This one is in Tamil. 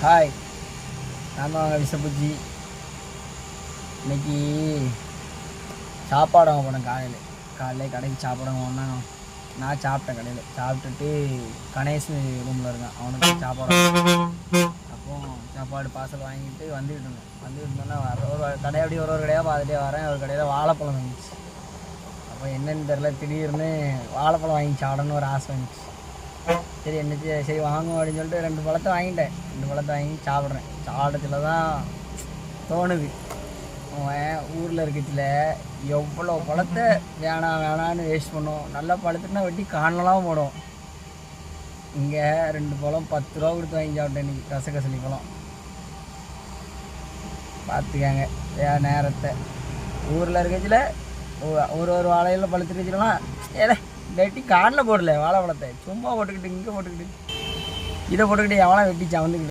ஹாய், நான் தான் விசபுஜி. இன்னைக்கு சாப்பாடு வாங்க போனேன். காலையில் கடைக்கு சாப்பாடு வாங்கினா நான் சாப்பிட்டேன். கடையில் சாப்பிட்டுட்டு கணேஷ் ரூமில் இருக்கேன், அவனுக்கு சாப்பாடு. அப்போ சாப்பாடு பார்சல் வாங்கிட்டு வந்துக்கிட்டு இருந்தோன்னா ஒரு கடை அப்படி ஒரு கடையாக பார்த்துட்டே வரேன். ஒரு கடையில் வாழைப்பழம் வந்துச்சு. அப்போ என்னென்னு தெரில, திடீர்னு வாழைப்பழம் வாங்கி சாப்பிடணும்னு ஒரு ஆசை வந்துச்சு. சரி என்னச்சு, சரி வாங்குவோம் அப்படின்னு சொல்லிட்டு 2 பழத்தை வாங்கிட்டேன். 2 பழத்தை வாங்கி சாப்பிட்றேன். சாப்பிடத்துல தான் தோணுது, ஊரில் இருக்கச்சில் எவ்வளோ பழத்தை வேணான்னு வேஸ்ட் பண்ணோம். நல்லா பழத்துக்குனா வெட்டி காணலாம் போடும். இங்கே 2 பழம் 10 ரூபா கொடுத்து வாங்கி சாப்பிட்டேன் இன்றைக்கி. கசகசலி பழம் பார்த்துக்காங்க நேரத்தை. ஊரில் இருக்கச்சில் ஒரு வாழையில் பழுத்து வச்சுக்கலாம். வெட்டி காணில் போடல வாழைப்பழத்தை, சும்மா போட்டுக்கிட்டு இங்கே போட்டுக்கிட்டு இதை போட்டுக்கிட்டு எவனா வெட்டி சவந்துக்கிட்டு